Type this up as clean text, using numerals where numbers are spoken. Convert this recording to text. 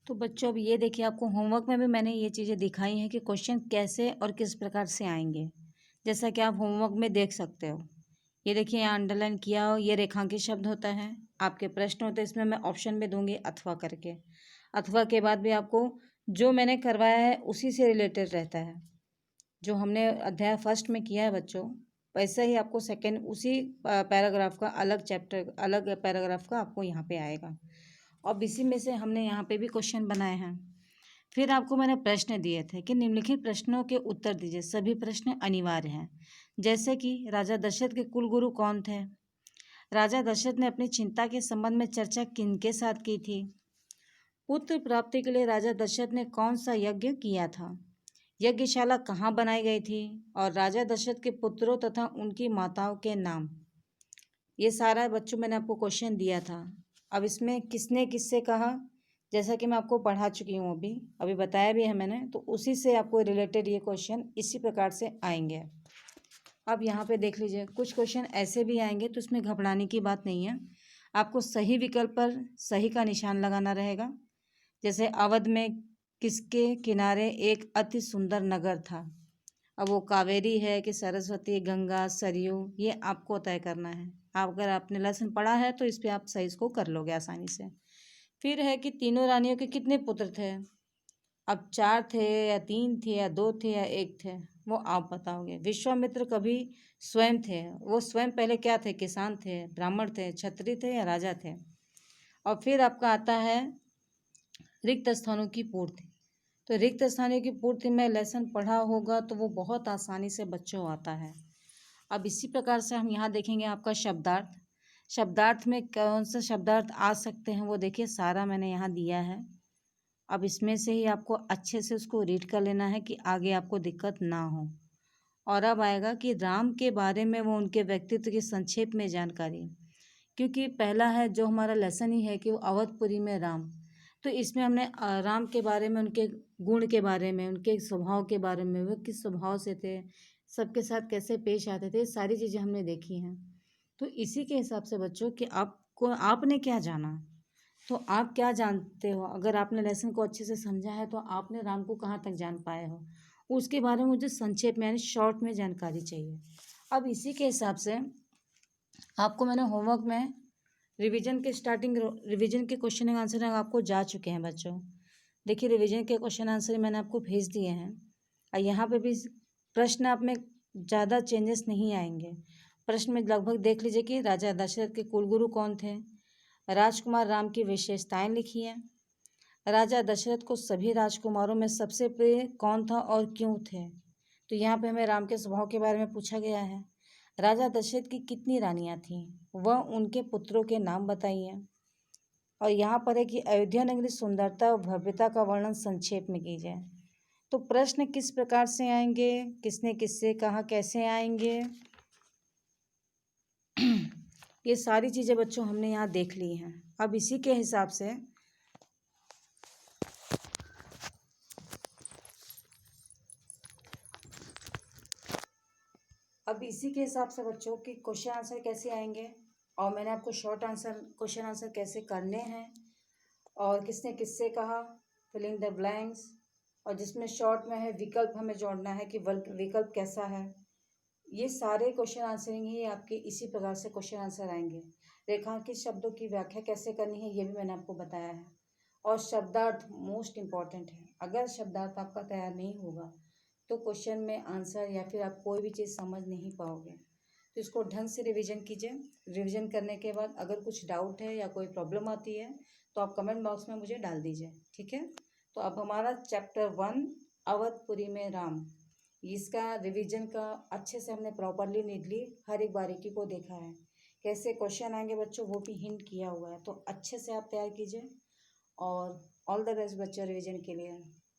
तो बच्चों अब ये देखिए, आपको होमवर्क में भी मैंने ये चीज़ें दिखाई हैं कि क्वेश्चन कैसे और किस प्रकार से आएंगे। जैसा कि आप होमवर्क में देख सकते हो, ये देखिए यहाँ अंडरलाइन किया हो, ये रेखांकित शब्द होता है। आपके प्रश्न होते हैं, इसमें मैं ऑप्शन में दूंगी अथवा करके। अथवा के बाद भी आपको जो मैंने करवाया है उसी से रिलेटेड रहता है। जो हमने अध्याय फर्स्ट में किया है बच्चों, वैसा ही आपको सेकेंड उसी पैराग्राफ का अलग चैप्टर, अलग पैराग्राफ का आपको यहाँ पे आएगा। अब इसी में से हमने यहाँ पे भी क्वेश्चन बनाए हैं। फिर आपको मैंने प्रश्न दिए थे कि निम्नलिखित प्रश्नों के उत्तर दीजिए। सभी प्रश्न अनिवार्य हैं। जैसे कि राजा दशरथ के कुलगुरु कौन थे? राजा दशरथ ने अपनी चिंता के संबंध में चर्चा किनके साथ की थी? पुत्र प्राप्ति के लिए राजा दशरथ ने कौन सा यज्ञ किया था? यज्ञशाला कहाँ बनाई गई थी? और राजा दशरथ के पुत्रों तथा उनकी माताओं के नाम। ये सारा बच्चों मैंने आपको क्वेश्चन दिया था। अब इसमें किसने किससे कहा, जैसा कि मैं आपको पढ़ा चुकी हूँ, अभी बताया भी है मैंने, तो उसी से आपको रिलेटेड ये क्वेश्चन इसी प्रकार से आएंगे। अब यहाँ पे देख लीजिए, कुछ क्वेश्चन ऐसे भी आएंगे, तो इसमें घबराने की बात नहीं है। आपको सही विकल्प पर सही का निशान लगाना रहेगा। जैसे अवध में किसके किनारे एक अति सुंदर नगर था? अब वो कावेरी है कि सरस्वती, गंगा, सरयू, ये आपको तय करना है। आप अगर आपने लेसन पढ़ा है तो इस पे आप सही इसको कर लोगे आसानी से। फिर है कि तीनों रानियों के कितने पुत्र थे? अब 4 थे या 3 थे या 2 थे या 1 थे, वो आप बताओगे। विश्वामित्र कभी स्वयं थे, वो स्वयं पहले क्या थे? किसान थे, ब्राह्मण थे, क्षत्रिय थे या राजा थे? और फिर आपका आता है रिक्त स्थानों की पूर्ति। तो रिक्त स्थानों की पूर्ति में लेसन पढ़ा होगा तो वो बहुत आसानी से बच्चों आता है। अब इसी प्रकार से हम यहाँ देखेंगे आपका शब्दार्थ। शब्दार्थ में कौन सा शब्दार्थ आ सकते हैं वो देखिए, सारा मैंने यहाँ दिया है। अब इसमें से ही आपको अच्छे से उसको रीड कर लेना है कि आगे आपको दिक्कत ना हो। और अब आएगा कि राम के बारे में वो उनके व्यक्तित्व की संक्षेप में जानकारी। क्योंकि पहला है जो हमारा लेसन ही है कि वो अवधपुरी में राम, तो इसमें हमने राम के बारे में, उनके गुण के बारे में, उनके स्वभाव के बारे में, वो किस स्वभाव से थे, सबके साथ कैसे पेश आते थे, सारी चीज़ें हमने देखी हैं। तो इसी के हिसाब से बच्चों कि आपको, आपने क्या जाना, तो आप क्या जानते हो। अगर आपने लेसन को अच्छे से समझा है तो आपने राम को कहाँ तक जान पाए हो, उसके बारे में मुझे संक्षेप में यानी शॉर्ट में जानकारी चाहिए। अब इसी के हिसाब से आपको मैंने होमवर्क में रिवीजन के रिवीजन के क्वेश्चन आंसर आपको जा चुके हैं बच्चों। देखिए रिवीजन के क्वेश्चन आंसर मैंने आपको भेज दिए हैं। और यहाँ पे भी प्रश्न आप में ज़्यादा चेंजेस नहीं आएंगे। प्रश्न में लगभग देख लीजिए कि राजा दशरथ के कुलगुरु कौन थे, राजकुमार राम की विशेषताएं लिखी हैं, राजा दशरथ को सभी राजकुमारों में सबसे प्रिय कौन था और क्यों थे। तो यहाँ पे हमें राम के स्वभाव के बारे में पूछा गया है। राजा दशरथ की कितनी रानियां थीं, वह उनके पुत्रों के नाम बताइए। और यहाँ पर है कि अयोध्या नगरी सुंदरता और भव्यता का वर्णन संक्षेप में कीजिए। तो प्रश्न किस प्रकार से आएंगे, किसने किससे कहा, कैसे आएंगे, ये सारी चीज़ें बच्चों हमने यहाँ देख ली हैं। अब इसी के हिसाब से बच्चों कि क्वेश्चन आंसर कैसे आएंगे, और मैंने आपको शॉर्ट आंसर क्वेश्चन आंसर कैसे करने हैं, और किसने किससे कहा, फिलिंग द ब्लैंक्स, और जिसमें शॉर्ट में है विकल्प हमें जोड़ना है कि विकल्प कैसा है। ये सारे क्वेश्चन आंसरिंग ही आपके इसी प्रकार से क्वेश्चन आंसर आएंगे। रेखांकित शब्दों की व्याख्या कैसे करनी है ये भी मैंने आपको बताया है। और शब्दार्थ मोस्ट इम्पॉर्टेंट है। अगर शब्दार्थ आपका तैयार नहीं होगा तो क्वेश्चन में आंसर या फिर आप कोई भी चीज़ समझ नहीं पाओगे। तो इसको ढंग से रिवीजन कीजिए। रिवीजन करने के बाद अगर कुछ डाउट है या कोई प्रॉब्लम आती है तो आप कमेंट बॉक्स में मुझे डाल दीजिए, ठीक है। तो अब हमारा चैप्टर 1 अवधपुरी में राम, इसका रिवीजन का अच्छे से हमने प्रॉपरली नीडली हर एक बारीकी को देखा है। कैसे क्वेश्चन आएंगे बच्चों वो भी हिंट किया हुआ है। तो अच्छे से आप तैयार कीजिए और ऑल द बेस्ट बच्चों रिवीजन के लिए।